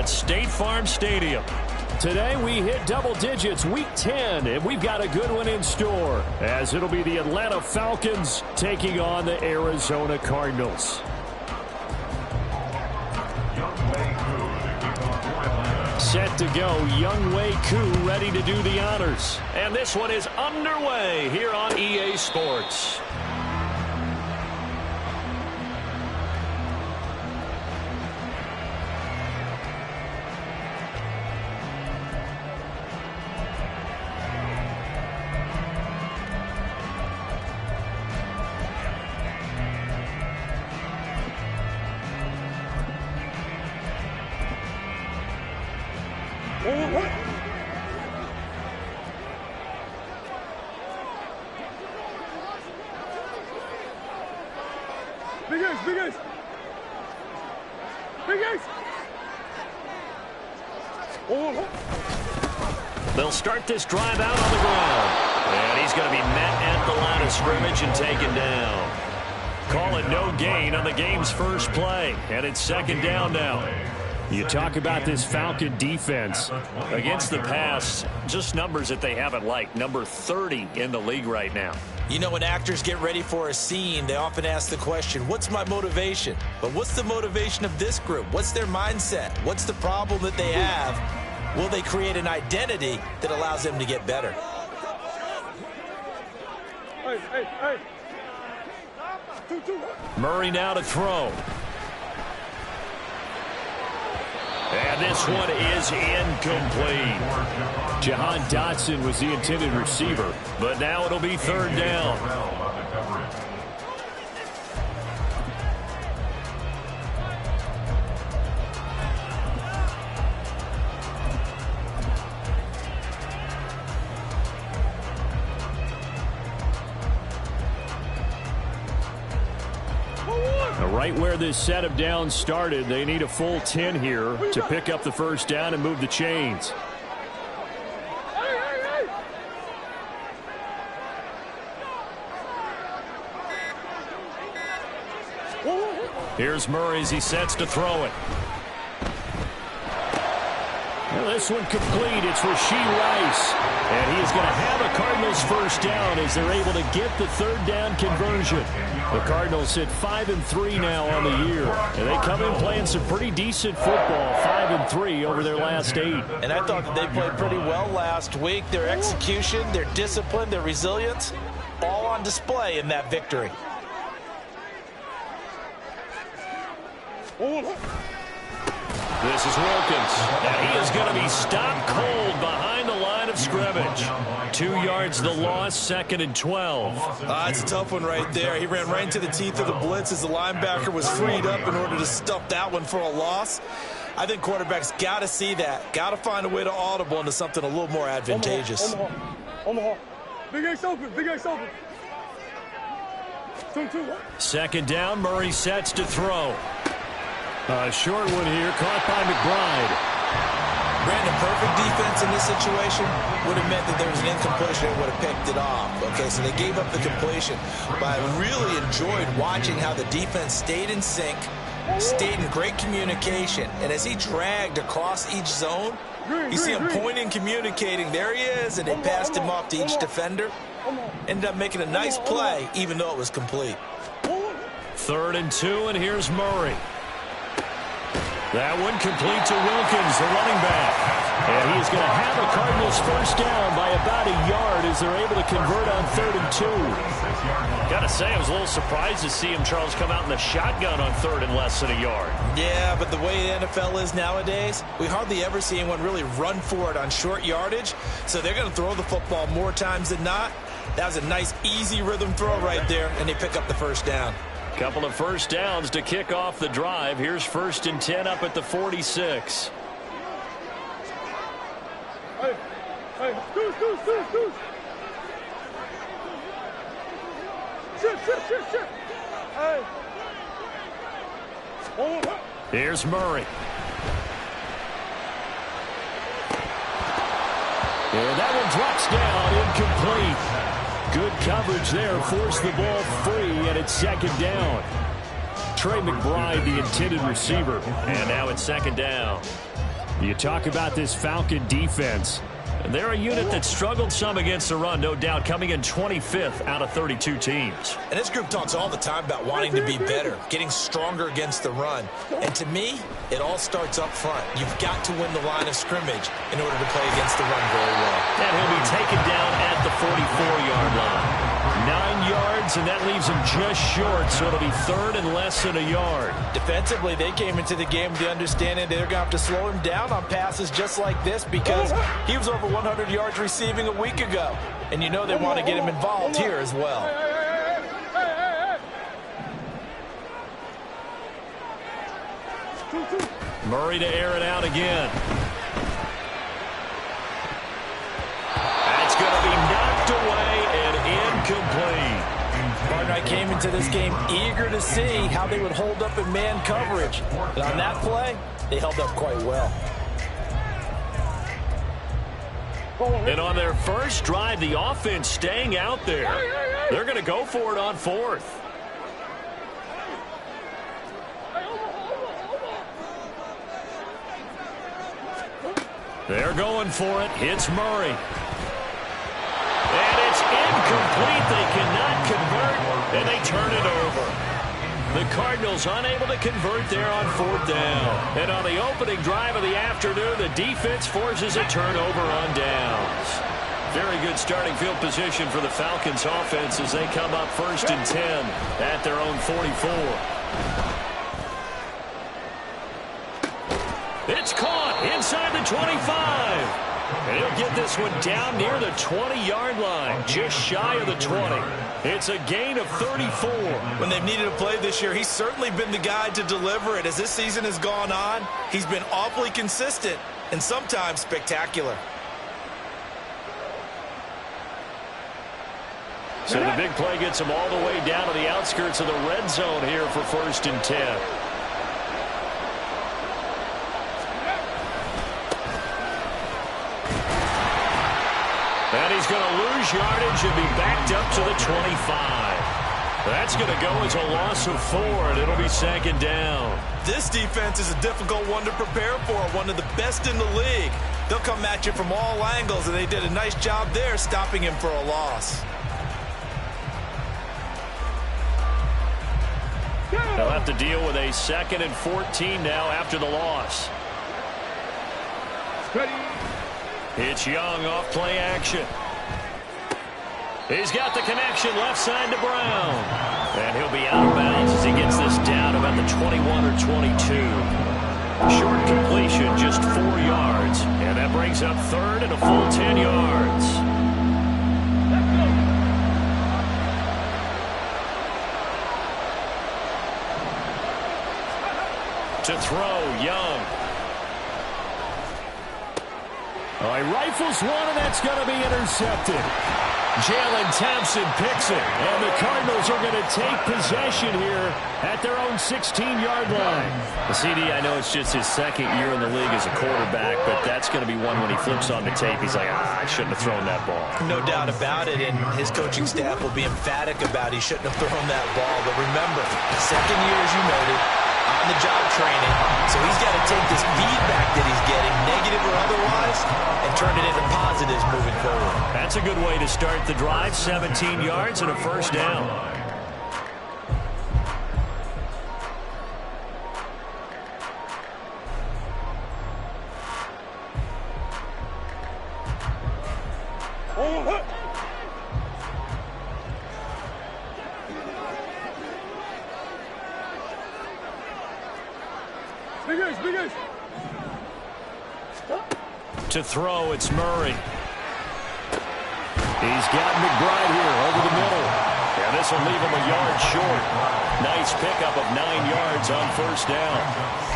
at State Farm Stadium. Today we hit double digits, week 10, and we've got a good one in store, as it'll be the Atlanta Falcons taking on the Arizona Cardinals. Set to go, Younghoe Koo ready to do the honors. And this one is underway here on EA Sports. They'll start this drive out on the ground. And he's going to be met at the line of scrimmage and taken down. Call it no gain on the game's first play. And it's second down now. You talk about this Falcon defense. Against the pass, just numbers that they haven't liked. Number 30 in the league right now. You know, when actors get ready for a scene, they often ask the question, what's my motivation? But what's the motivation of this group? What's their mindset? What's the problem that they have? Will they create an identity that allows them to get better? Murray now to throw. And this one is incomplete. Jahan Dotson was the intended receiver, but now it'll be third down. Right where this set of downs started, they need a full 10 here to pick up the first down and move the chains. Here's Murray as he sets to throw it. Well, this one complete. It's Rashee Rice. And he is going to have a Cardinals first down as they're able to get the third down conversion. The Cardinals sit 5-3 now on the year. And they come in playing some pretty decent football, 5-3 over their last 8. And I thought that they played pretty well last week. Their execution, their discipline, their resilience, all on display in that victory. This is Wilkins, and he is going to be stopped cold behind the line of scrimmage. 2 yards the loss, 2nd and 12. It's a tough one right there. He ran right into the teeth of the blitz as the linebacker was freed up in order to stuff that one for a loss. I think quarterbacks got to see that. Got to find a way to audible into something a little more advantageous. Omaha. Big X open. Big X open. 2-2. Second down, Murray sets to throw. A short one here, caught by McBride. Brandon, perfect defense in this situation would have meant that there was an incompletion and would have picked it off. Okay, so they gave up the completion. But I really enjoyed watching how the defense stayed in sync, stayed in great communication. And as he dragged across each zone, you see him pointing, communicating. There he is, and they passed him off to each defender. Ended up making a nice play, even though it was complete. 3rd and 2, and here's Murray. That one complete to Wilkins, the running back. And he is going to have a Cardinals first down by about a yard as they're able to convert on 3rd and 2. Got to say, I was a little surprised to see him, Charles, come out in the shotgun on 3rd and less than a yard. Yeah, but the way the NFL is nowadays, we hardly ever see anyone really run for it on short yardage. So they're going to throw the football more times than not. That was a nice, easy rhythm throw right there, and they pick up the first down. Couple of first downs to kick off the drive. Here's 1st and 10 up at the 46. Hey, goose. Shit. Hey. Here's Murray. And that one drops down, incomplete. Good coverage there, forced the ball free, and it's 2nd down. Trey McBride, the intended receiver. And now it's 2nd down. You talk about this Falcon defense. They're a unit that struggled some against the run, no doubt, coming in 25th out of 32 teams. And this group talks all the time about wanting to be better, getting stronger against the run. And to me, it all starts up front. You've got to win the line of scrimmage in order to play against the run very well. And he'll be taken down at the 44-yard line. 9 yards, and that leaves him just short, so it'll be third and less than a yard. Defensively, they came into the game with the understanding they're going to have to slow him down on passes just like this because he was over 100 yards receiving a week ago. And you know they want to get him involved here as well. Murray to air it out again. That's going to be knocked away and incomplete. Partner, I came into this game eager to see how they would hold up in man coverage. And on that play, they held up quite well. And on their first drive, the offense staying out there. They're going to go for it on fourth. They're going for it. Hits Murray. And it's incomplete. They cannot convert, and they turn it over. The Cardinals unable to convert there on fourth down. And on the opening drive of the afternoon, the defense forces a turnover on downs. Very good starting field position for the Falcons offense as they come up 1st and 10 at their own 44. It's caught inside the 25. And he'll get this one down near the 20-yard line, just shy of the 20. It's a gain of 34. When they've needed a play this year, he's certainly been the guy to deliver it. As this season has gone on, he's been awfully consistent and sometimes spectacular. So the big play gets him all the way down to the outskirts of the red zone here for 1st and 10. And he's going to lose yardage and be backed up to the 25. That's going to go as a loss of 4, and it'll be 2nd down. This defense is a difficult one to prepare for, one of the best in the league. They'll come at you from all angles, and they did a nice job there stopping him for a loss. They'll have to deal with a 2nd and 14 now after the loss. It's Young off play action. He's got the connection left side to Brown. And he'll be out of bounds as he gets this down about the 21 or 22. Short completion, just 4 yards. And that brings up 3rd and a full 10 yards. To throw, Young. He rifles one, and that's going to be intercepted. Jalen Thompson picks it. And the Cardinals are going to take possession here at their own 16-yard line. The CD, I know it's just his 2nd year in the league as a quarterback, but that's going to be one when he flips on the tape. He's like, I shouldn't have thrown that ball. No doubt about it, and his coaching staff will be emphatic about he shouldn't have thrown that ball. But remember, 2nd year, as you noted, on-the-job training, so he's got to take this feedback that he's getting, negative or otherwise, and turn it into positives moving forward. That's a good way to start the drive. 17 yards and a 1st down. To throw, it's Murray. He's got McBride here over the middle. And this will leave him a yard short. Nice pickup of 9 yards on 1st down.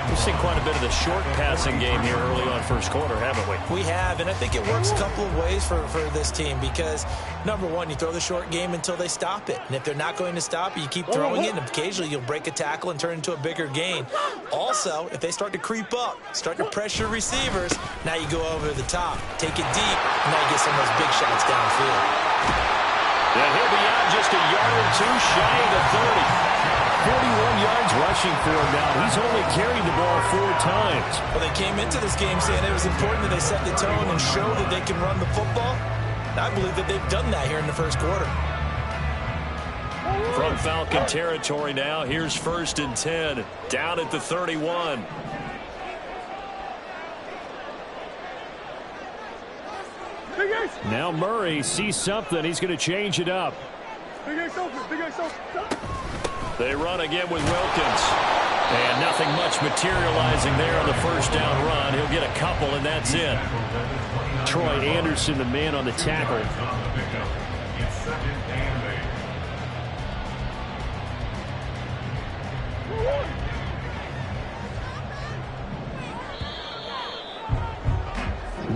We've seen quite a bit of the short passing game here early on 1st quarter, haven't we? We have, and I think it works a couple of ways for this team because, number one, you throw the short game until they stop it. And if they're not going to stop it, you keep throwing it, and occasionally you'll break a tackle and turn it into a bigger gain. Also, if they start to creep up, start to pressure receivers, now you go over the top, take it deep, and now you get some of those big shots downfield. And he'll be out just a yard or 2 shy of the 30. 41 yards rushing for him now. He's only carried the ball 4 times. Well, they came into this game saying it was important that they set the tone and show that they can run the football. And I believe that they've done that here in the first quarter. From Falcon territory now, here's 1st and 10. Down at the 31. Now Murray sees something. He's going to change it up. They run again with Wilkins. And nothing much materializing there on the first down run. He'll get a couple, and that's it. Troy Anderson, the man on the tackle.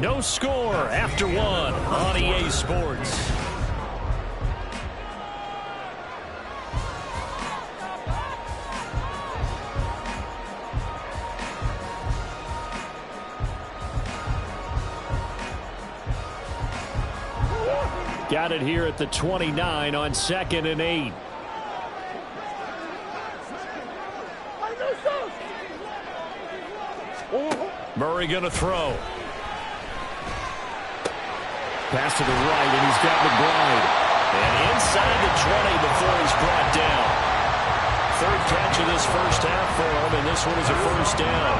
No score after 1 on EA Sports. Got it here at the 29 on 2nd and 8. Murray going to throw. Pass to the right, and he's got McBride. And inside the 20 before he's brought down. 3rd catch of this first half for him, and this one is a first down.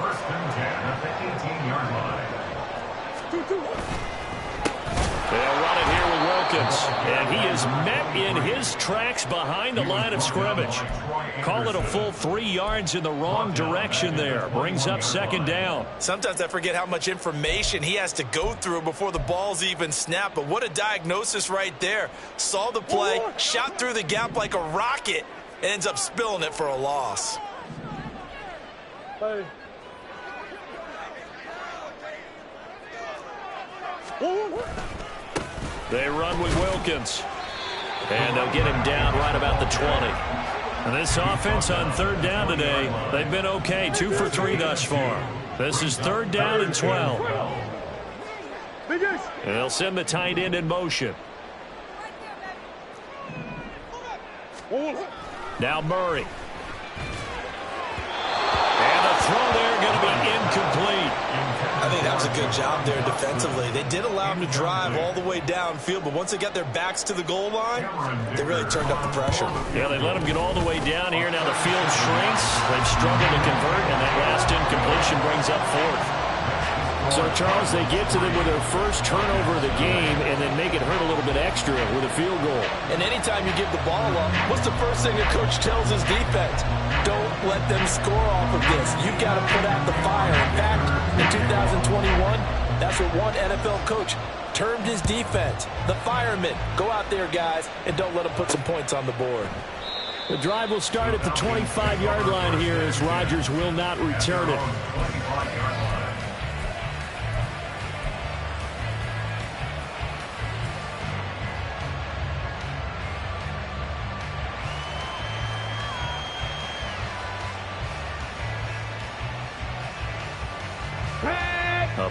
1st and 10 at the 18-yard line. They'll run it here with Wilkins. And he is met in his tracks behind the line of scrimmage. Call it a full 3 yards in the wrong direction there. Brings up 2nd down. Sometimes I forget how much information he has to go through before the ball's even snapped. But what a diagnosis right there. Saw the play, shot through the gap like a rocket, and ends up spilling it for a loss. Hey. They run with Wilkins. And they'll get him down right about the 20. And this offense on 3rd down today, they've been okay. 2 for 3 thus far. This is 3rd down and 12. And they'll send the tight end in motion. Now Murray. And the throw there going to be incomplete. I think that was a good job there defensively. They did allow him to drive all the way downfield, but once they got their backs to the goal line, they really turned up the pressure. Yeah, they let him get all the way down here. Now the field shrinks. They've struggled to convert, and that last incompletion brings up 4th. So, Charles, they get to them with their first turnover of the game and then make it hurt a little bit extra with a field goal. And anytime you give the ball up, what's the first thing a coach tells his defense? Don't let them score off of this. You've got to put out the fire. In fact, in 2021, that's what one NFL coach termed his defense. The firemen. Go out there, guys, and don't let them put some points on the board. The drive will start at the 25-yard line here as Rodgers will not return it.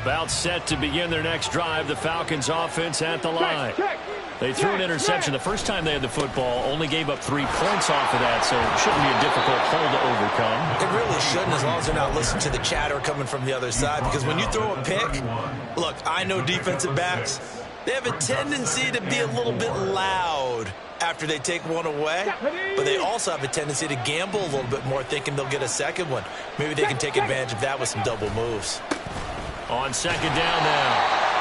About set to begin their next drive. The Falcons offense at the line. They threw an interception the first time they had the football, only gave up 3 points off of that, so it shouldn't be a difficult hole to overcome. It really shouldn't, as long as they're not listening to the chatter coming from the other side, because when you throw a pick, look, I know defensive backs, they have a tendency to be a little bit loud after they take one away, but they also have a tendency to gamble a little bit more, thinking they'll get a second one. Maybe they can take advantage of that with some double moves. On 2nd down now.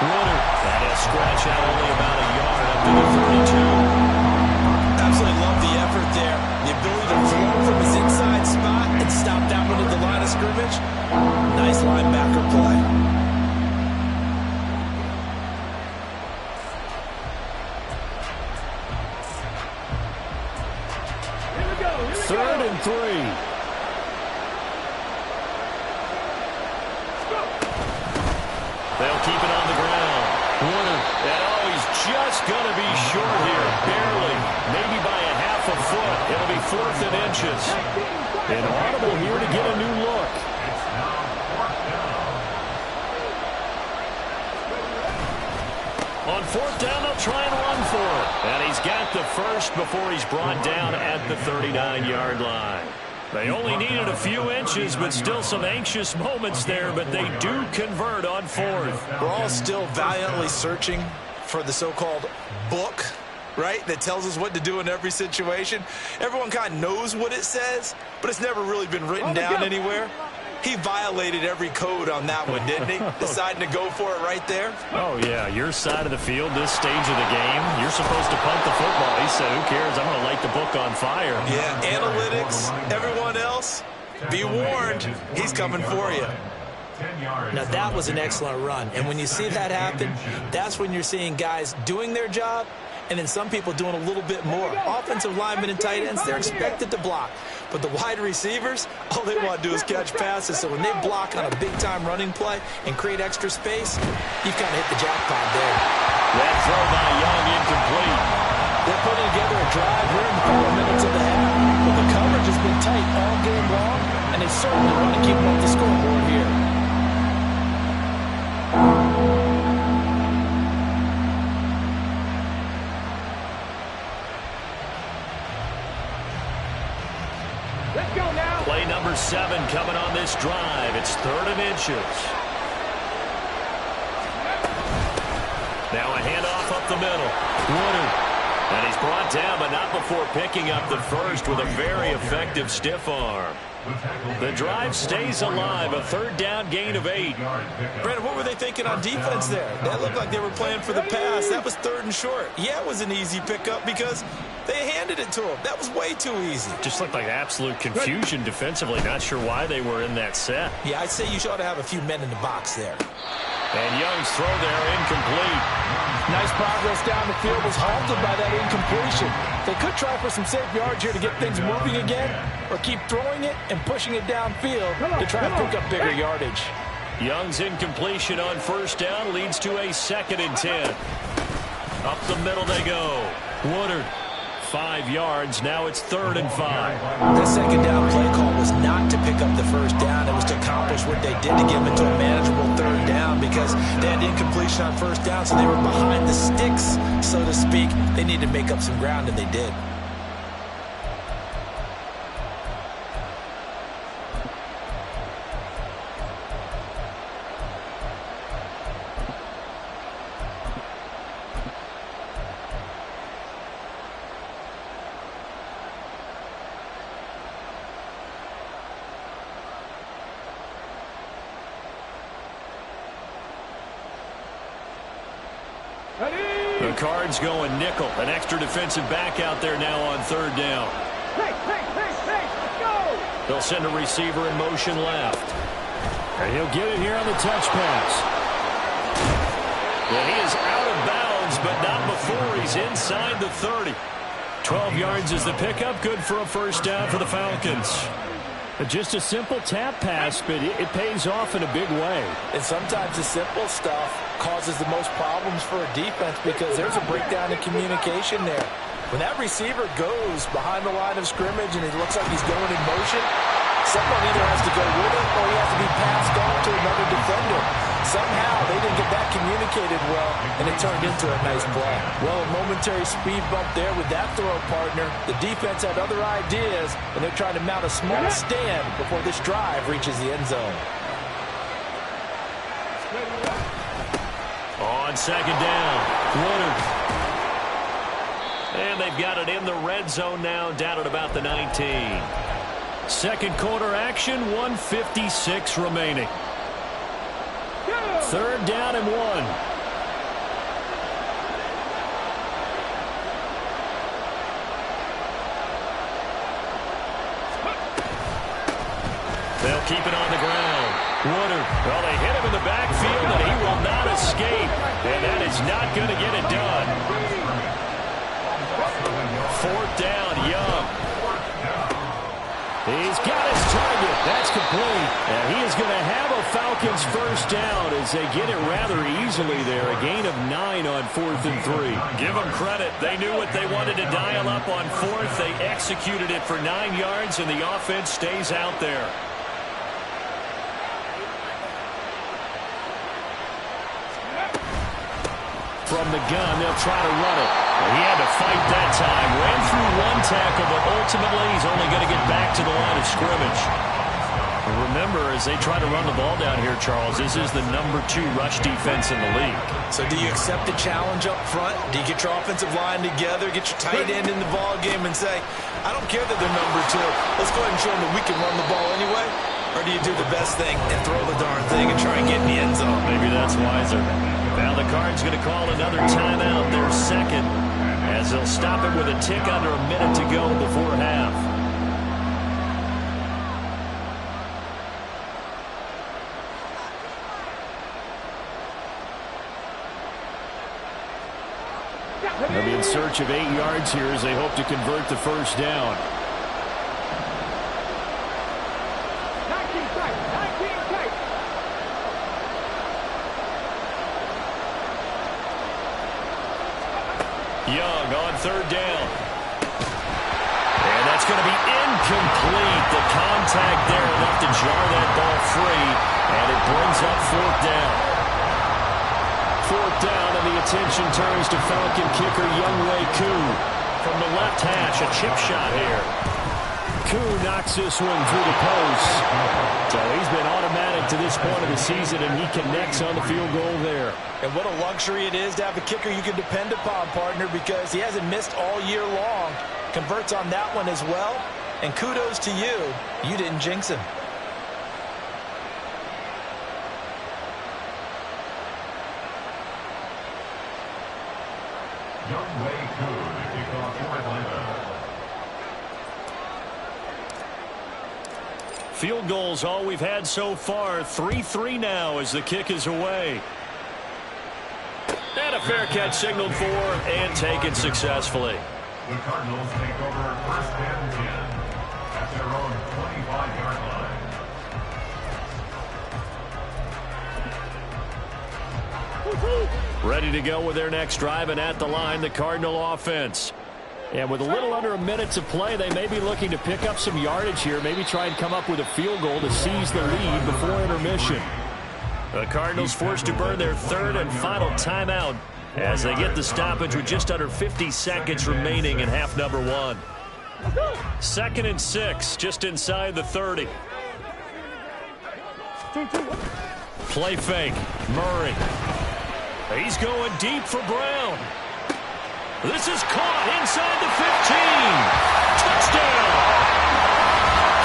Woodard. That'll scratch out only about a yard up to the 32. Absolutely love the effort there. The ability to throw from his inside spot and stop that one at the line of scrimmage. Nice linebacker play. Third and 3. They'll keep it on the ground. Woodard. And he's just going to be short here. Barely. Maybe by a half a foot. It'll be 4th and inches. And audible here to get a new look. On fourth down, they'll try and run for it. And he's got the first before he's brought down at the 39-yard line. They only needed a few inches, but still some anxious moments there, but they do convert on fourth. We're all still valiantly searching for the so-called book, right, that tells us what to do in every situation. Everyone kind of knows what it says, but it's never really been written down anywhere. He violated every code on that one, didn't he? Deciding to go for it right there. Oh, yeah, your side of the field, this stage of the game, you're supposed to punt the football. He said, who cares? I'm going to light the book on fire. Yeah, analytics, everyone else, be warned, he's coming for you. Now, that was an excellent run. And when you see that happen, that's when you're seeing guys doing their job and then some people doing a little bit more. Offensive linemen and tight ends, they're expected to block. But the wide receivers, all they want to do is catch passes. So when they block on a big-time running play and create extra space, you've kind of hit the jackpot there. That throw by Young incomplete. They're putting together a drive here in the final minutes of the half. But the coverage has been tight all game long, and they certainly want to keep them off the scoreboard here. Play number 7 coming on this drive. It's 3rd and inches. Now a handoff up the middle. Woodard. And he's brought down, but not before picking up the first with a very effective stiff arm. The drive stays alive. A 3rd down gain of 8. Brandon, what were they thinking on defense there? That looked like they were playing for the pass. That was 3rd and short. Yeah, it was an easy pickup because they handed it to him. That was way too easy. Just looked like absolute confusion defensively. Not sure why they were in that set. Yeah, I'd say you ought to have a few men in the box there. And Young's throw there incomplete. Nice progress down the field was halted by that incompletion. They could try for some safe yards here to get things moving again, or keep throwing it and pushing it downfield to try and pick up bigger yardage. Young's incompletion on 1st down leads to a 2nd and 10. Up the middle they go. Woodard, 5 yards. Now it's 3rd and 5. That 2nd down play call was not to pick up the 1st down. It was to accomplish what they did to get them into a manageable 3rd down because they had incompletion on 1st down, so they were behind the sticks, so to speak. They needed to make up some ground, and they did. The Cards going nickel. An extra defensive back out there now on 3rd down. Hey, let's go! They'll send a receiver in motion left. And he'll get it here on the touch pass. And he is out of bounds, but not before he's inside the 30. 12 yards is the pickup. Good for a 1st down for the Falcons. Just a simple tap pass, but it pays off in a big way. And sometimes the simple stuff causes the most problems for a defense because there's a breakdown in communication there. When that receiver goes behind the line of scrimmage and it looks like he's going in motion, someone either has to go with it or he has to be passed on to another defender. Somehow they didn't get that communicated well, and it turned into a nice play. Well, a momentary speed bump there with that throw partner. The defense had other ideas, and they're trying to mount a small stand before this drive reaches the end zone. On 2nd down, Woodard. And they've got it in the red zone now, down at about the 19. 2nd quarter action, 1:56 remaining. 3rd down and 1. They'll keep it on the ground. Woodard. Well, they hit him in the backfield, and he will not escape. And that is not going to get it done. 4th down, Young. He's got his target. That's complete. And he is going to have a Falcons 1st down as they get it rather easily there. A gain of 9 on 4th and 3. Give them credit. They knew what they wanted to dial up on 4th. They executed it for 9 yards, and the offense stays out there. From the gun, they'll try to run it. He had to fight that time. Ran through one tackle, but ultimately he's only going to get back to the line of scrimmage. Remember, as they try to run the ball down here, Charles, this is the #2 rush defense in the league. So do you accept the challenge up front? Do you get your offensive line together, get your tight end in the ball game and say, I don't care that they're #2. Let's go ahead and show them that we can run the ball anyway? Or do you do the best thing and throw the darn thing and try and get in the end zone? Maybe that's wiser. Now the Cards going to call another timeout, their second, as they'll stop it with a tick under a minute to go before half. They'll be in search of 8 yards here as they hope to convert the first down. 19 tight, 19 tight. Young on third down. And that's going to be incomplete. The contact there enough to jar that ball free, and it brings up fourth down. Fourth down, and the attention turns to Falcon kicker Younghoe Koo. From the left hash, a chip shot here. Koo knocks this one through the post. So he's been automatic to this point of the season, and he connects on the field goal there. And what a luxury it is to have a kicker you can depend upon, partner, because he hasn't missed all year long. Converts on that one as well. And kudos to you. You didn't jinx him. Younghoe Koo to kick off for Atlanta. Field goals all we've had so far. 3-3 now as the kick is away. And a fair catch signaled for and taken successfully. The Cardinals take over first and 10 at their own 25-yard line. Ready to go with their next drive, and at the line, the Cardinal offense. And with a little under a minute to play, they may be looking to pick up some yardage here, maybe try and come up with a field goal to seize the lead before intermission. The Cardinals forced to burn their third and final timeout as they get the stoppage with just under 50 seconds remaining in half number 1. 2nd and 6, just inside the 30. Play fake, Murray. He's going deep for Brown. This is caught inside the 15. Touchdown!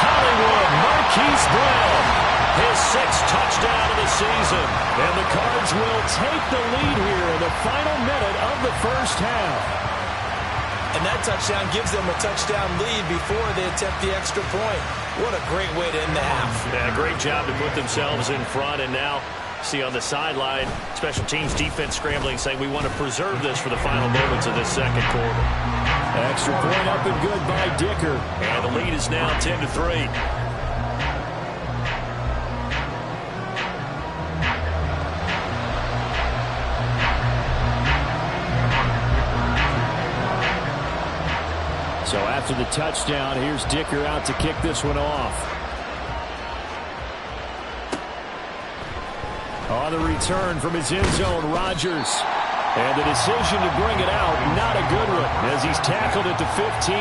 Hollywood Marquise Brown, his 6th touchdown of the season. And the Cards will take the lead here in the final minute of the first half. And that touchdown gives them a touchdown lead before they attempt the extra point. What a great way to end the half. Yeah, great job to put themselves in front, and now see on the sideline, special teams defense scrambling, saying we want to preserve this for the final moments of this second quarter. Extra point up and good by Dicker. And the lead is now 10-3. So after the touchdown, here's Dicker out to kick this one off. On the return from his end zone, Rodgers. And the decision to bring it out, not a good one, as he's tackled at the 15.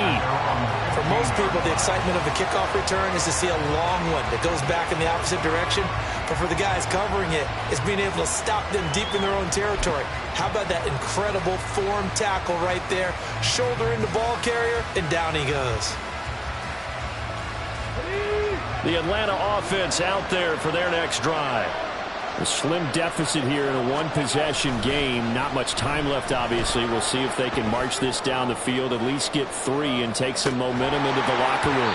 For most people, the excitement of the kickoff return is to see a long one that goes back in the opposite direction. But for the guys covering it, it's being able to stop them deep in their own territory. How about that incredible form tackle right there? Shoulder in the ball carrier, and down he goes. The Atlanta offense out there for their next drive. A slim deficit here in a one-possession game. Not much time left, obviously. We'll see if they can march this down the field, at least get 3 and take some momentum into the locker room.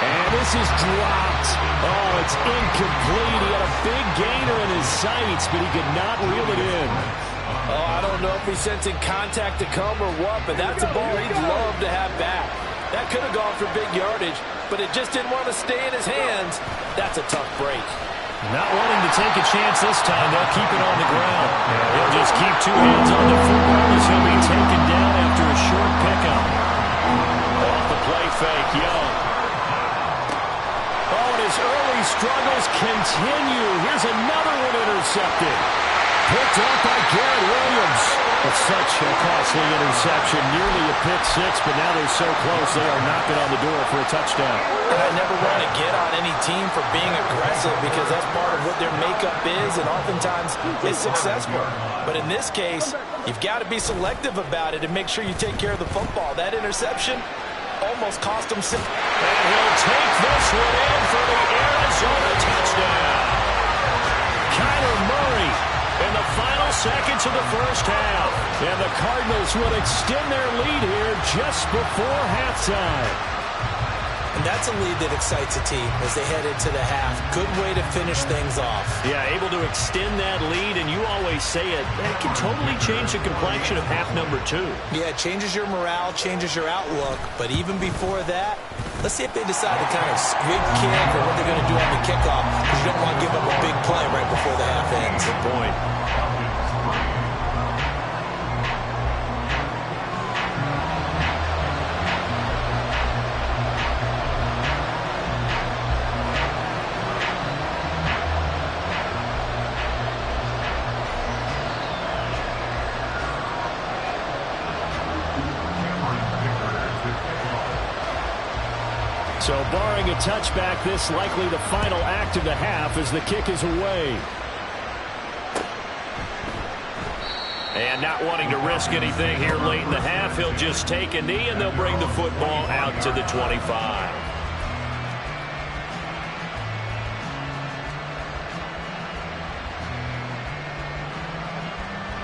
And this is dropped. Oh, it's incomplete. He had a big gainer in his sights, but he could not reel it in. Oh, I don't know if he's sensing contact to come or what, but that's a ball he'd love to have back. That could have gone for big yardage, but it just didn't want to stay in his hands. That's a tough break. Not wanting to take a chance this time. They'll keep it on the ground. He'll just keep 2 hands on the football as he'll be taken down after a short pickup. Off the play fake, Young. Oh, and his early struggles continue. Here's another one intercepted. Picked off by Garrett Williams. It's such a costly interception, nearly a pick six, but now they're so close they are knocking on the door for a touchdown. And I never want to get on any team for being aggressive because that's part of what their makeup is, and oftentimes it's successful. But in this case, you've got to be selective about it and make sure you take care of the football. That interception almost cost him some. And he'll take this one in for the Arizona touchdown. Kyler Murray in the final seconds of the first half. And the Cardinals will extend their lead here just before halftime. And that's a lead that excites a team as they head into the half. Good way to finish things off. Yeah, able to extend that lead, and you always say it can totally change the complexion of half number 2. Yeah, it changes your morale, changes your outlook. But even before that, let's see if they decide to kind of squib kick or what they're going to do on the kickoff, because you don't want to give up a big play right before the half ends. Good point. So barring a touchback, this likely the final act of the half as the kick is away. And not wanting to risk anything here late in the half, he'll just take a knee and they'll bring the football out to the 25.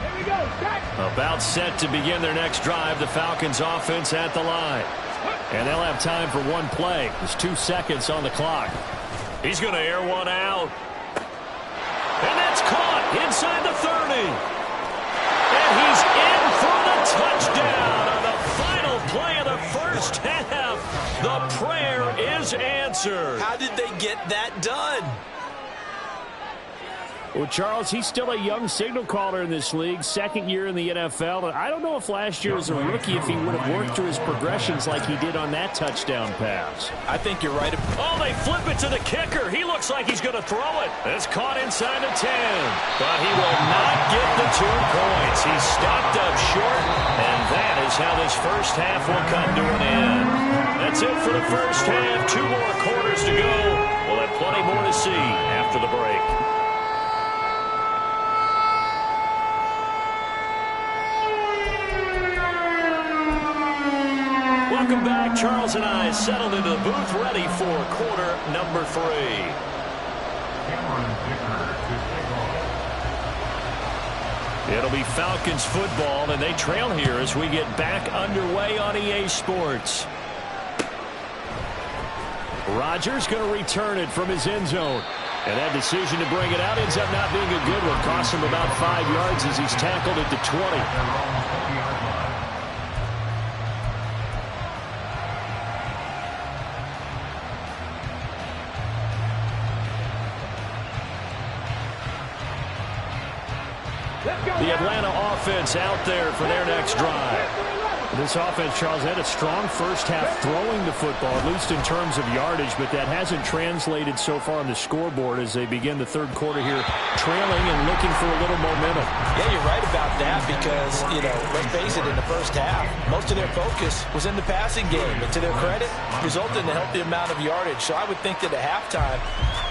Here we go. Set. About set to begin their next drive, the Falcons offense at the line. And they'll have time for one play. There's 2 seconds on the clock. He's going to air one out. And that's caught inside the 30. And he's in for the touchdown on the final play of the first half. The prayer is answered. How did they get that done? Well, Charles, he's still a young signal caller in this league, second year in the NFL. And I don't know if last year as a rookie if he would have worked through his progressions like he did on that touchdown pass. I think you're right. Oh, they flip it to the kicker. He looks like he's going to throw it. It's caught inside the 10. But he will not get the 2 points. He's stopped up short, and that is how this first half will come to an end. That's it for the first half. 2 more quarters to go. We'll have plenty more to see after the break. Welcome back. Charles and I settled into the booth ready for quarter number 3. It'll be Falcons football, and they trail here as we get back underway on EA Sports. Rodgers going to return it from his end zone. And that decision to bring it out ends up not being a good one. Cost him about 5 yards as he's tackled at the 20. The Atlanta offense out there for their next drive. This offense, Charles, had a strong first half throwing the football, at least in terms of yardage, but that hasn't translated so far on the scoreboard as they begin the third quarter here, trailing and looking for a little momentum. Yeah, you're right about that because, let's face it, in the first half, most of their focus was in the passing game. And to their credit, resulted in a healthy amount of yardage. So I would think that at halftime,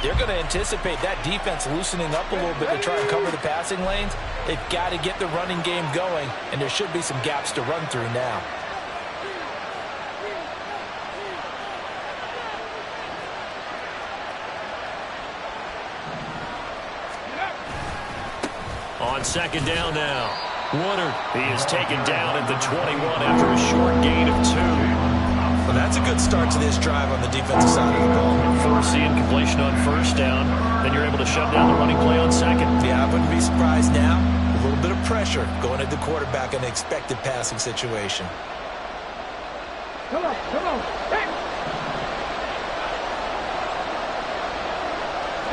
they're going to anticipate that defense loosening up a little bit to try and cover the passing lanes. They've got to get the running game going, and there should be some gaps to run through now. On second down now. Woodard, he is taken down at the 21 after a short gain of 2. Well, that's a good start to this drive on the defensive side of the ball. Force the incompletion on first down. Then you're able to shut down the running play on second. Yeah, I wouldn't be surprised now. A little bit of pressure going at the quarterback in an expected passing situation. Come on, come on. Hey.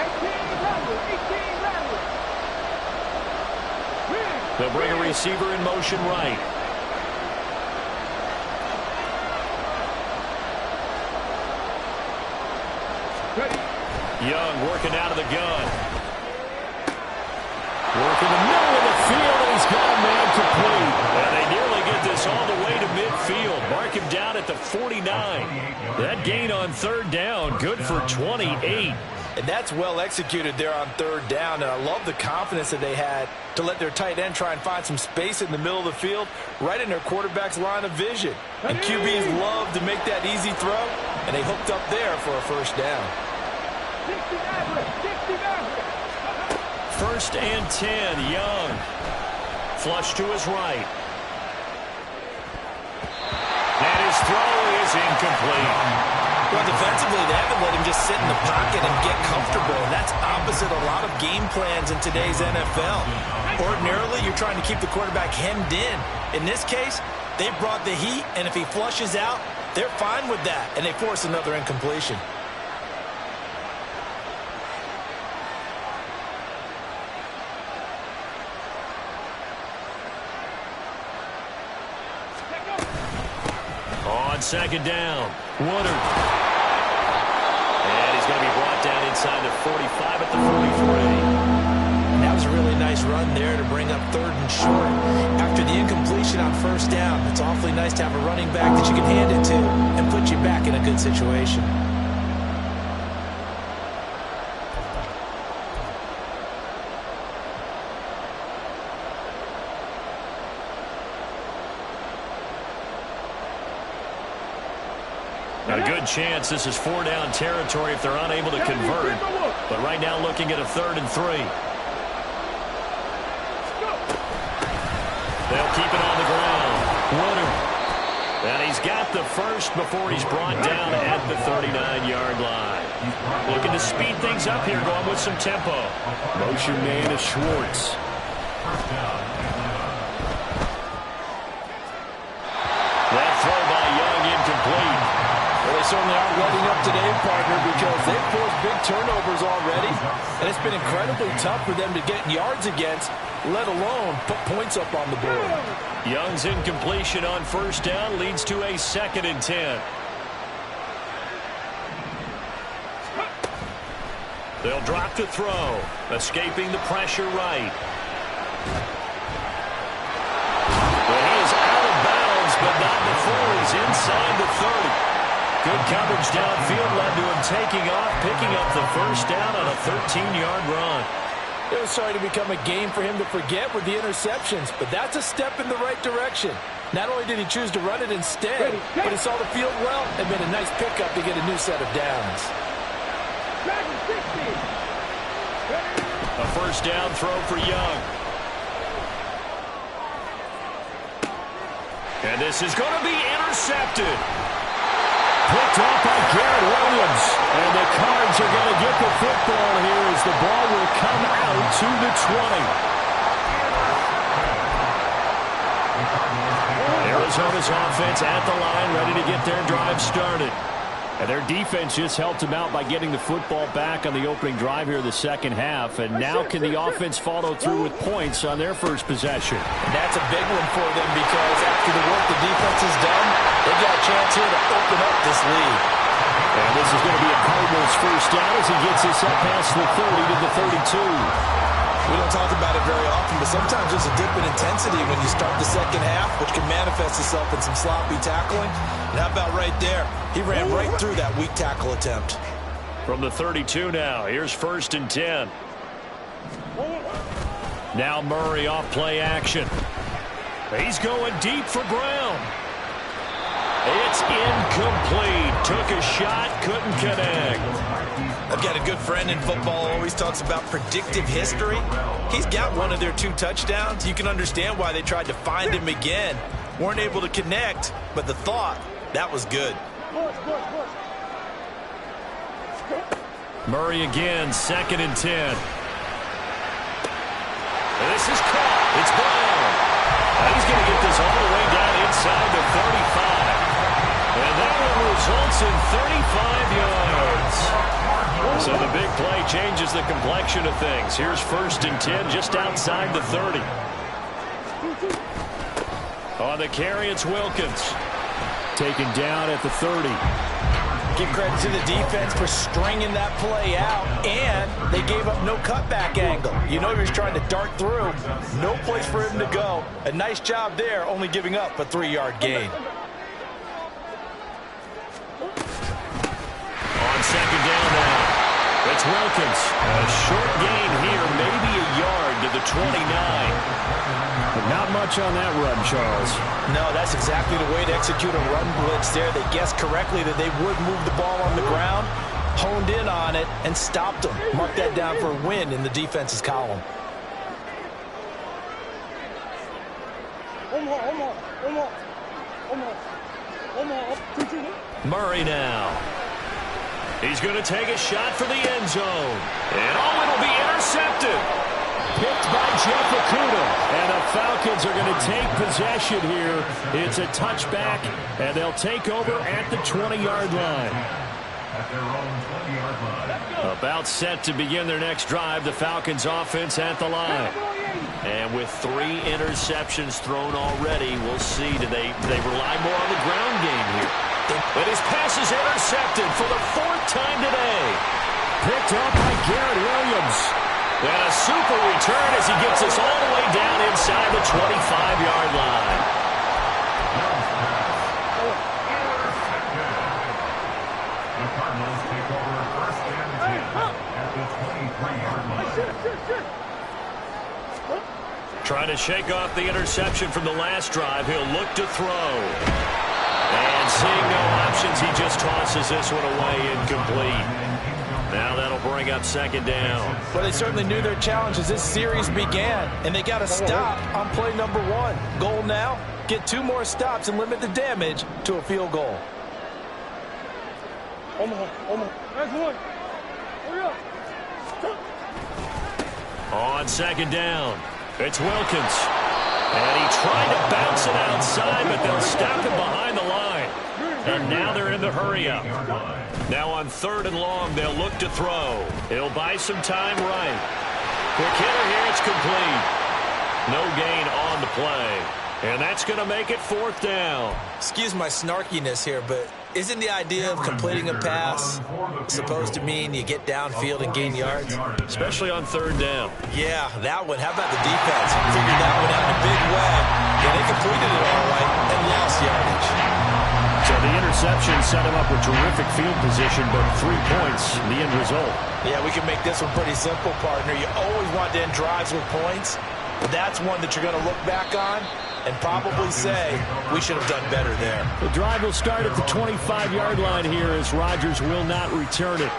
18 rounders, 18 rounders. They'll bring a receiver in motion right. Ready. Young working out of the gun. Working the middle field, and he's got a man complete. And they nearly get this all the way to midfield. Mark him down at the 49. That gain on third down, good for 28. And that's well executed there on third down. And I love the confidence that they had to let their tight end try and find some space in the middle of the field, right in their quarterback's line of vision. And QBs love to make that easy throw, and they hooked up there for a first down. 1st and 10, Young. Flush to his right. And his throw is incomplete. Well, defensively, they haven't let him just sit in the pocket and get comfortable. And that's opposite a lot of game plans in today's NFL. Ordinarily, you're trying to keep the quarterback hemmed in. In this case, they brought the heat, and if he flushes out, they're fine with that, and they force another incompletion. On 2nd down, Woodard. And he's going to be brought down inside the 45 at the 43. And that was a really nice run there to bring up 3rd and short. After the incompletion on 1st down, it's awfully nice to have a running back that you can hand it to and put you back in a good situation. A good chance this is 4-down territory if they're unable to convert. But right now looking at a 3rd and 3. They'll keep it on the ground. Woodard. And he's got the first before he's brought down at the 39-yard line. Looking to speed things up here, going with some tempo. Motion man is Schwartz. That throw by Young incomplete. Well, they certainly aren't letting up today, partner, because they've forced big turnovers already, and it's been incredibly tough for them to get yards against, let alone put points up on the board. Young's incompletion on 1st down leads to a 2nd and 10. They'll drop the throw, escaping the pressure right. Well, he is out of bounds, but not before he's inside the 30. Good coverage downfield led to him taking off, picking up the 1st down on a 13-yard run. It was starting to become a game for him to forget with the interceptions, but that's a step in the right direction. Not only did he choose to run it instead, but he saw the field well and made a nice pickup to get a new set of downs. A 1st down throw for Young. And this is going to be intercepted. Picked off by Garrett Williams. And the Cards are going to get the football here as the ball will come out to the 20. Arizona's offense at the line, ready to get their drive started. And their defense just helped them out by getting the football back on the opening drive here in the 2nd half. And now can the offense follow through with points on their first possession? And that's a big one for them because after the work the defense has done, they've got a chance here to open up this lead. And this is going to be a Cardinals 1st down as he gets this up past the 30 to the 32. We don't talk about it very often, but sometimes there's a dip in intensity when you start the 2nd half, which can manifest itself in some sloppy tackling. And how about right there? He ran right through that weak tackle attempt. From the 32 now, here's 1st and 10. Now Murray off play action. He's going deep for Brown. It's incomplete. Took a shot, couldn't connect. I've got a good friend in football, always talks about predictive history. He's got one of their 2 touchdowns. You can understand why they tried to find him again. Weren't able to connect, but the thought, that was good. Murray again, 2nd and 10. And this is caught. It's Brown. And he's going to get this all the way down inside the 35. And that one results in 35 yards. So the big play changes the complexion of things. Here's 1st and 10 just outside the 30. On the carry, it's Wilkins. Taken down at the 30. Give credit to the defense for stringing that play out, and they gave up no cutback angle. You know he was trying to dart through. No place for him to go. A nice job there, only giving up a 3-yard gain. On second down now, it's Wilkins. A short gain here, maybe a yard to the 29. But not much on that run, Charles. No, that's exactly the way to execute a run blitz there. They guessed correctly that they would move the ball on the ground, honed in on it, and stopped them. Mark that down for a win in the defense's column. Murray now. He's going to take a shot for the end zone. And oh, it'll be intercepted. Picked by Jeff Okudah. And the Falcons are going to take possession here. It's a touchback, and they'll take over at the 20-yard line. At their own 20-yard line. About set to begin their next drive, the Falcons offense at the line. And with 3 interceptions thrown already, we'll see. Do they rely more on the ground game here? But his pass is intercepted for the 4th time today. Picked up by Garrett Williams. And a super return as he gets us all the way down inside the 25-yard line. The Cardinals take over first and 10 at the 23-yard line. Trying to shake off the interception from the last drive. He'll look to throw. And seeing no options, he just tosses this one away incomplete. Now that'll bring up second down. Well, they certainly knew their challenge as this series began, and they got to stop on play number 1. Goal now, get 2 more stops and limit the damage to a field goal. On second down, it's Wilkins. And he tried to bounce it outside, but they'll stop him behind the line. And now they're in the hurry-up. Now on 3rd and long, they'll look to throw. He'll buy some time right. Quick hitter here, it's complete. No gain on the play. And that's going to make it 4th down. Excuse my snarkiness here, but isn't the idea of completing a pass supposed to mean you get downfield and gain yards? Especially on 3rd down. Yeah, that one. How about the defense? Figured that one out in a big way. Yeah, they completed it all right and lost yardage. So the interception set him up with terrific field position, but 3 points, the end result. Yeah, we can make this one pretty simple, partner. You always want to end drives with points, but that's one that you're going to look back on and probably say, we should have done better there. The drive will start at the 25-yard line here as Rodgers will not return it.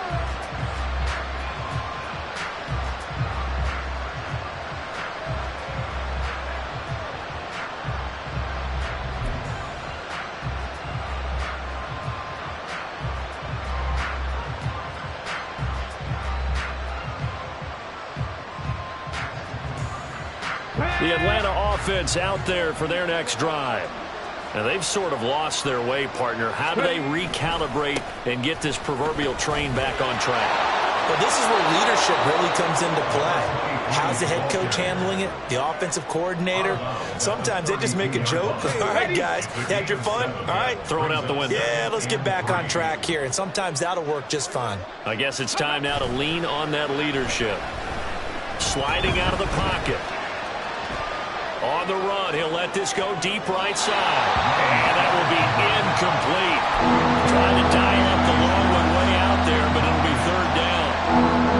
The Atlanta offense out there for their next drive. And they've sort of lost their way, partner. How do they recalibrate and get this proverbial train back on track? Well, this is where leadership really comes into play. How's the head coach handling it? The offensive coordinator? Sometimes they just make a joke. All right, guys, you had your fun? All right. Throw it out the window. Yeah, let's get back on track here. And sometimes that'll work just fine. I guess it's time now to lean on that leadership. Sliding out of the pocket. On the run, he'll let this go deep right side. And that will be incomplete. Trying to dial up the long one way out there, but it'll be 3rd down.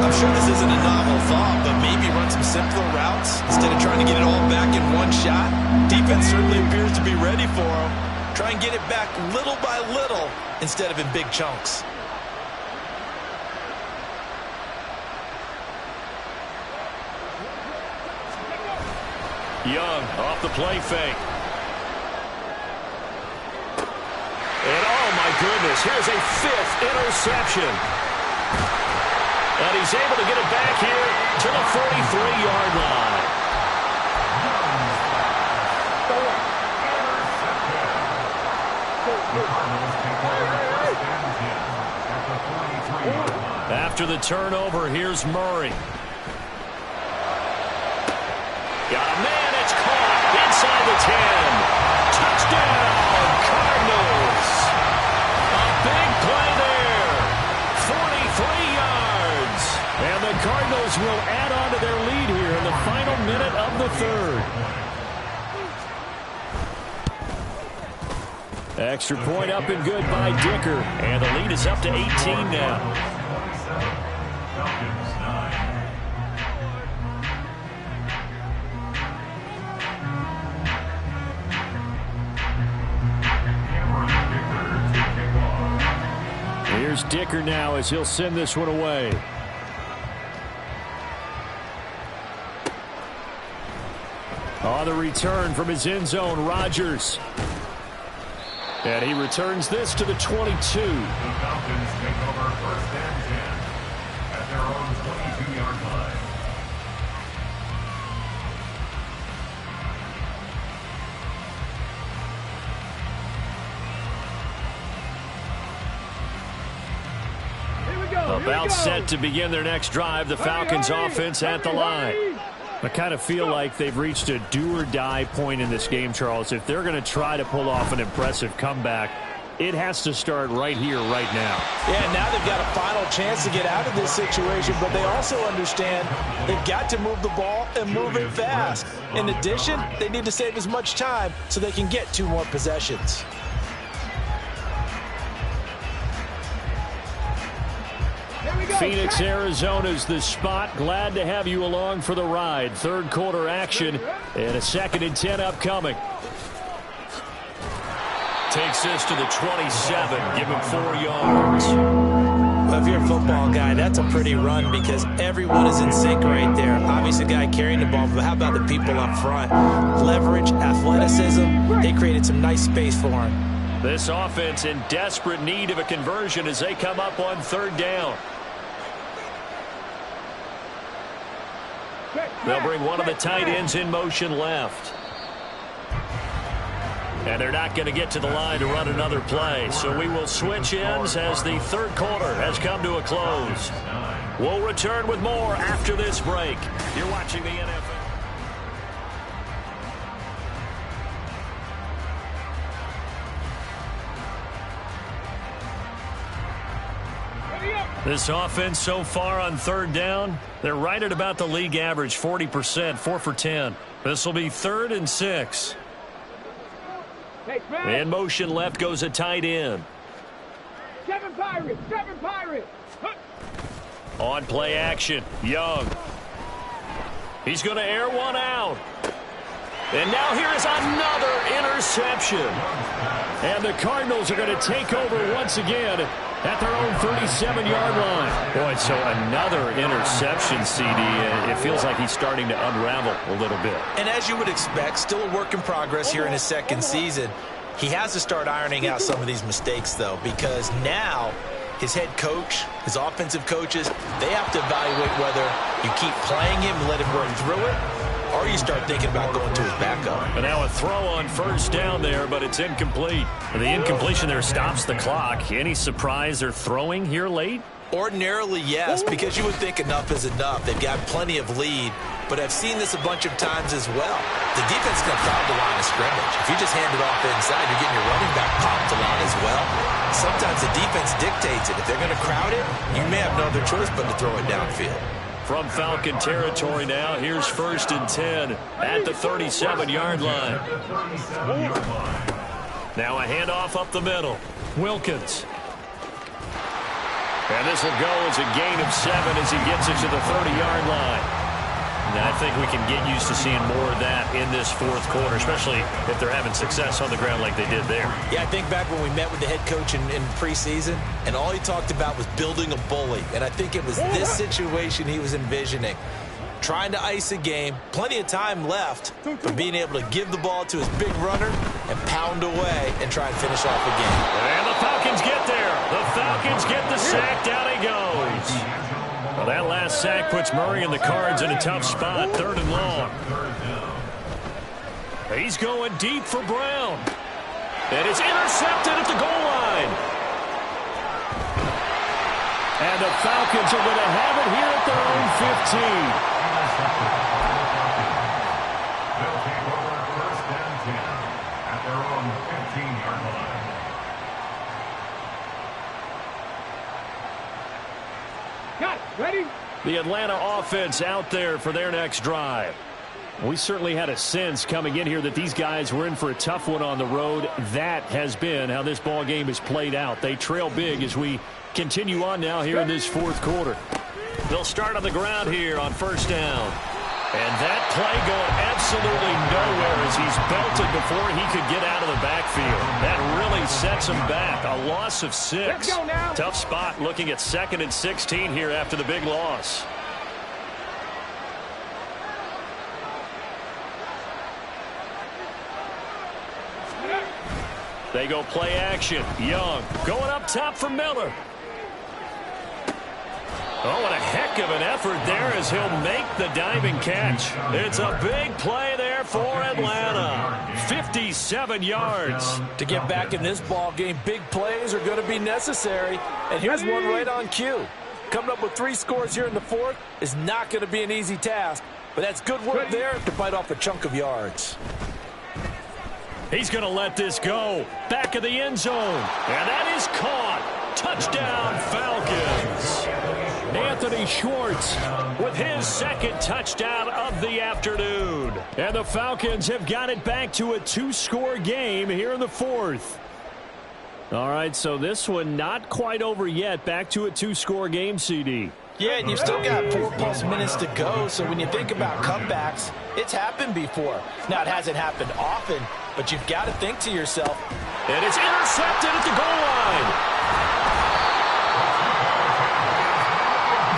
I'm sure this isn't a novel thought, but maybe run some simpler routes instead of trying to get it all back in one shot. Defense certainly appears to be ready for him. Try and get it back little by little instead of in big chunks. Young off the play fake. And oh my goodness, here's a 5th interception. And he's able to get it back here to the 43-yard line. After the turnover, here's Murray. Got a man, it's caught inside the 10. Touchdown, Cardinals. A big play there. And the Cardinals will add on to their lead here in the final minute of the third. Extra point up and good by Dicker. And the lead is up to 18 now. Here's Dicker now as he'll send this one away. On the return from his end zone, Rodgers. And he returns this to the 22. The Falcons take over 1st and 10 at their own 22-yard line. About set to begin their next drive, the Falcons offense at the line. I kind of feel like they've reached a do-or-die point in this game, Charles. If they're going to try to pull off an impressive comeback, it has to start right here, right now. Yeah, now they've got a final chance to get out of this situation, but they also understand they've got to move the ball and move it fast. In addition, they need to save as much time so they can get 2 more possessions. Phoenix, Arizona's the spot. Glad to have you along for the ride. Third quarter action and a 2nd and 10 upcoming. Takes this to the 27. Give him 4 yards. Well, if you're a football guy, that's a pretty run because everyone is in sync right there. Obviously, the guy carrying the ball, but how about the people up front? Leverage, athleticism, they created some nice space for him. This offense in desperate need of a conversion as they come up on 3rd down. They'll bring one of the tight ends in motion left. And they're not going to get to the line to run another play. So we will switch ends as the third quarter has come to a close. We'll return with more after this break. You're watching the NFL. This offense so far on 3rd down, they're right at about the league average, 40%, 4 for 10. This will be 3rd and 6. In motion left goes a tight end. 7 Pirates, 7 Pirates. On play action, Young. He's going to air one out. And now here is another interception. And the Cardinals are going to take over once again at their own 37-yard line. Boy, so another interception, CD. It feels like he's starting to unravel a little bit. And as you would expect, still a work in progress here in his 2nd season. He has to start ironing out some of these mistakes, though, because now his head coach, his offensive coaches, they have to evaluate whether you keep playing him and let him work through it, or you start thinking about going to his backup. And now a throw on 1st down there, but it's incomplete. The incompletion there stops the clock. Any surprise they're throwing here late? Ordinarily, yes, because you would think enough is enough. They've got plenty of lead, but I've seen this a bunch of times as well. The defense can foul the line of scrimmage. If you just hand it off inside, you're getting your running back popped a lot as well. Sometimes the defense dictates it. If they're going to crowd it, you may have no other choice but to throw it downfield. From Falcon territory now, here's 1st and 10 at the 37-yard line. Now a handoff up the middle. Wilkins. And this will go as a gain of 7 as he gets it to the 30-yard line. And I think we can get used to seeing more of that in this 4th quarter, especially if they're having success on the ground like they did there. Yeah, I think back when we met with the head coach in preseason, and all he talked about was building a bully. And I think it was this situation he was envisioning. Trying to ice a game, plenty of time left, but being able to give the ball to his big runner and pound away and try and finish off a game. And the Falcons get there. The Falcons get the sack. Down he goes. Well, that last sack puts Murray and the Cards in a tough spot. 3rd and long. He's going deep for Brown. And it's intercepted at the goal line. And the Falcons are going to have it here at their own 15. They'll take over 1st and 10 at their own 15-yard line. Got it. Ready? The Atlanta offense out there for their next drive. We certainly had a sense coming in here that these guys were in for a tough one on the road. That has been how this ball game has played out. They trail big as we continue on now here in this fourth quarter. They'll start on the ground here on first down. And that play going absolutely nowhere as he's belted before he could get out of the backfield. That really sets him back. A loss of 6. Tough spot looking at 2nd and 16 here after the big loss. They go play action. Young going up top for Miller. Oh, what a heck of an effort there as he'll make the diving catch. It's a big play there for Atlanta. 57 yards. To get back in this ball game, big plays are going to be necessary. And here's one right on cue. Coming up with 3 scores here in the fourth is not going to be an easy task. But that's good work there to bite off a chunk of yards. He's going to let this go. Back of the end zone. And that is caught. Touchdown, Falcons. Anthony Schwartz with his 2nd touchdown of the afternoon. And the Falcons have got it back to a 2-score game here in the fourth. All right, so this one not quite over yet. Back to a 2-score game, CD. Yeah, and you've still got 4+ minutes to go. So when you think about comebacks, it's happened before. Now, it hasn't happened often, but you've got to think to yourself. And it's intercepted at the goal line.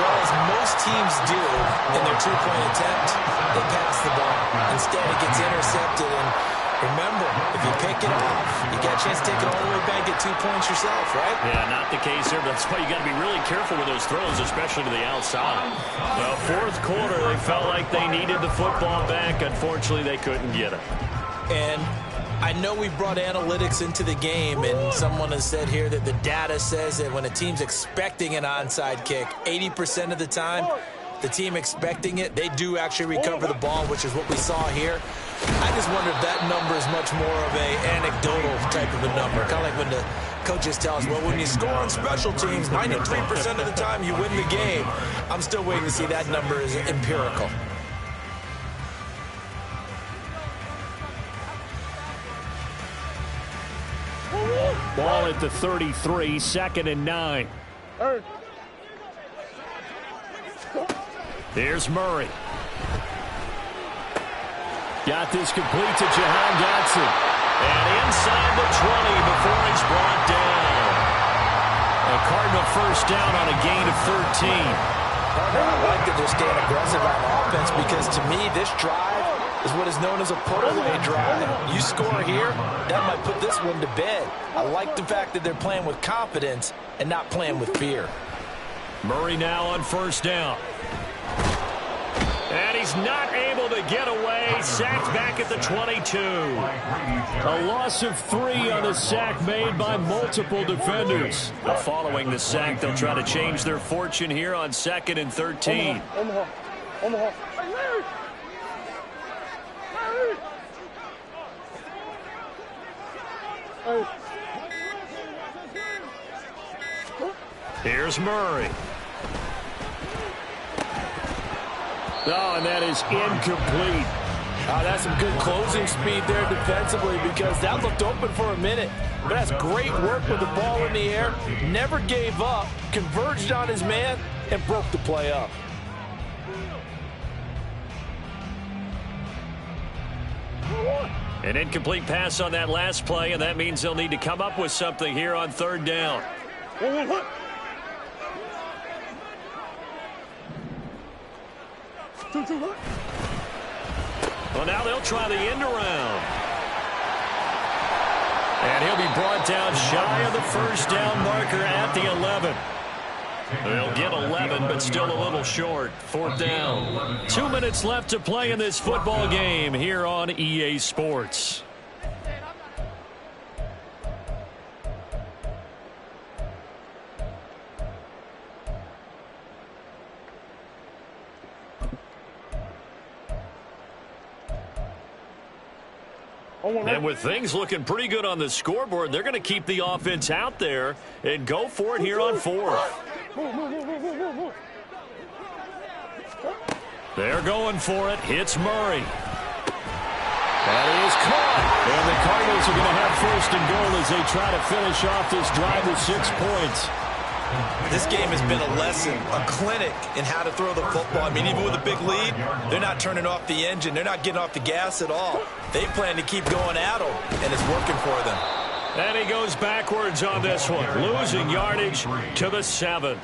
Well, as most teams do in their 2-point attempt, they pass the ball. Instead, it gets intercepted. And remember, if you pick it off, you got a chance to take it all the way back, get 2 points yourself, right? Yeah, not the case here, but that's why you got to be really careful with those throws, especially to the outside. Well, fourth quarter, they felt like they needed the football back. Unfortunately, they couldn't get it. And I know we brought analytics into the game, and someone has said here that the data says that when a team's expecting an onside kick, 80% of the time, the team expecting it, they do actually recover the ball, which is what we saw here. I just wonder if that number is much more of a anecdotal type of a number. Kind of like when the coaches tell us, well, when you score on special teams, 93% of the time you win the game. I'm still waiting to see that number is empirical. Ball at the 33, 2nd and 9. Here's Murray. Got this complete to Jahan Dotson. And inside the 20 before he's brought down. A Cardinal first down on a gain of 13. I like that they're staying aggressive on offense because to me this drive is what is known as a put-away drive. You score here, that might put this one to bed. I like the fact that they're playing with confidence and not playing with fear. Murray now on first down. And he's not able to get away. Sacked back at the 22. A loss of 3 on the sack made by multiple defenders. Following the sack, they'll try to change their fortune here on 2nd and 13. Here's Murray. Oh, and that is incomplete. That's some good closing speed there defensively because that looked open for a minute. But that's great work with the ball in the air. Never gave up, converged on his man, and broke the play up. An incomplete pass on that last play, and that means they'll need to come up with something here on 3rd down. Well, now they'll try the end around. And he'll be brought down shy of the first down marker at the 11. They'll get 11, but still a little short. 4th down. 2 minutes left to play in this football game here on EA Sports. And with things looking pretty good on the scoreboard, they're going to keep the offense out there and go for it here on 4th. They're going for it. Hits Murray. That is caught. And the Cardinals are going to have first and goal as they try to finish off this drive with 6 points. This game has been a lesson, a clinic in how to throw the football. I mean, even with a big lead, they're not turning off the engine. They're not getting off the gas at all. They plan to keep going at them, and it's working for them. And he goes backwards on this one, losing yardage to the 7.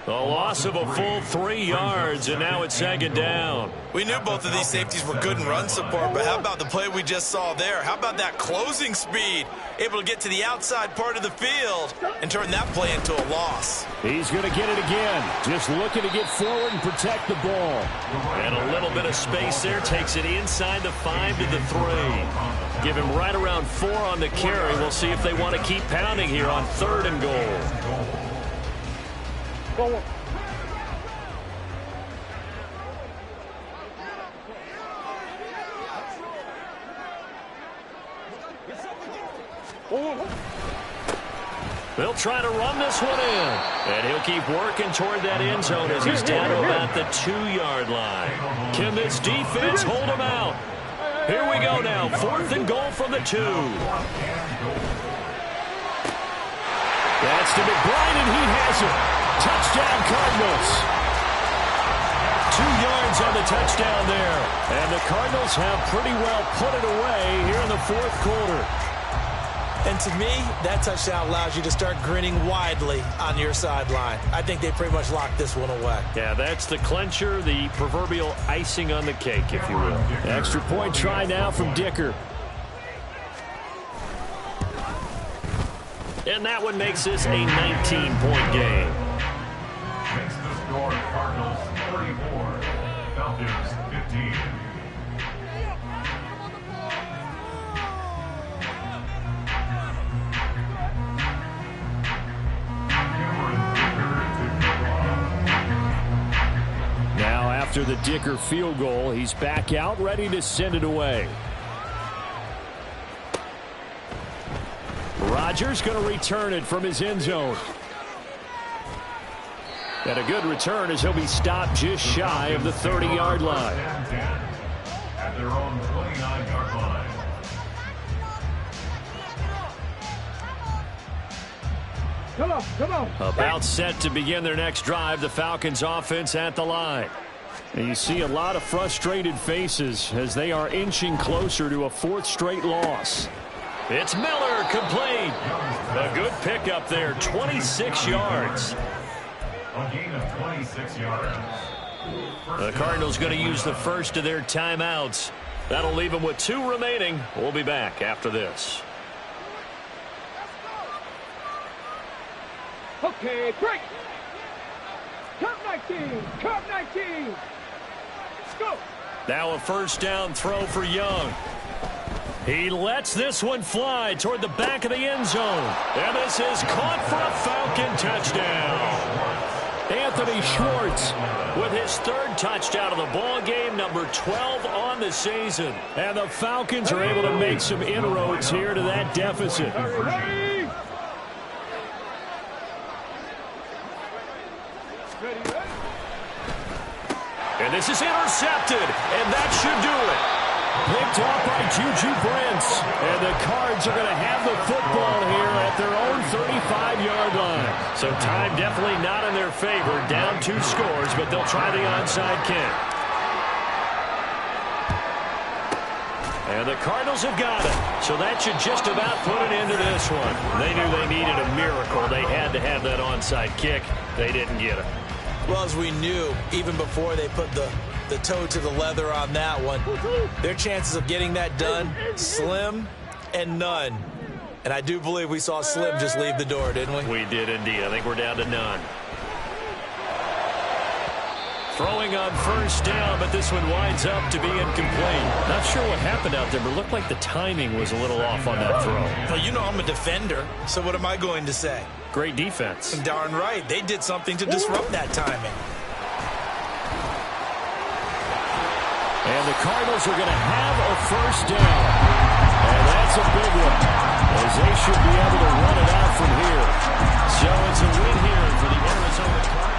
A loss of a full 3 yards, and now it's 2nd down. We knew both of these safeties were good in run support, but how about the play we just saw there? How about that closing speed? Able to get to the outside part of the field and turn that play into a loss. He's going to get it again. Just looking to get forward and protect the ball. And a little bit of space there takes it inside the 5 to the 3. Give him right around 4 on the carry. We'll see if they want to keep pounding here on 3rd and goal. Forward. They'll try to run this one in. And he'll keep working toward that end zone as he's down to about the 2-yard line. Can this defense hold him out? Here we go now. 4th and goal from the 2. That's to McBride, and he has it. Touchdown, Cardinals. 2 yards on the touchdown there. And the Cardinals have pretty well put it away here in the 4th quarter. And to me, that touchdown allows you to start grinning widely on your sideline. I think they pretty much locked this one away. Yeah, that's the clincher, the proverbial icing on the cake, if you will. Extra point try now from Dicker. And that one makes this a 19-point game. Makes the score Cardinals 34, Falcons 15. Now after the Dicker field goal, he's back out ready to send it away. Rodgers going to return it from his end zone. And a good return as he'll be stopped just shy of the 30-yard line. At their own 29-yard line. Come on. About set to begin their next drive, the Falcons offense at the line. And you see a lot of frustrated faces as they are inching closer to a 4th straight loss. It's Miller, complete. A good pickup there, 26 yards. A gain of 26 yards. The Cardinals going to use the first of their timeouts. That'll leave them with 2 remaining. We'll be back after this. Okay, break. Cup 19. Let's go. Now a first down throw for Young. He lets this one fly toward the back of the end zone. And this is caught for a Falcon touchdown. Anthony Schwartz with his 3rd touchdown of the ball game, number 12 on the season. And the Falcons are able to make some inroads here to that deficit. Ready. And this is intercepted, and that should do it. Picked off by Juju Brents. And the Cards are going to have the football here at their own 35-yard line. So time definitely not in their favor. Down 2 scores, but they'll try the onside kick. And the Cardinals have got it. So that should just about put an end to this one. They knew they needed a miracle. They had to have that onside kick. They didn't get it. Well, as we knew, even before they put the toe to the leather on that one, their chances of getting that done, slim and none. And I do believe we saw Slim just leave the door, didn't we? We did indeed. I think we're down to none. Throwing on first down, but this one winds up to be incomplete. Not sure what happened out there, but it looked like the timing was a little off on that throw. Well, you know I'm a defender, so what am I going to say? Great defense. Darn right. They did something to disrupt that timing. And the Cardinals are going to have a first down. And that's a big one, as they should be able to run it out from here. So it's a win here for the Arizona Cardinals.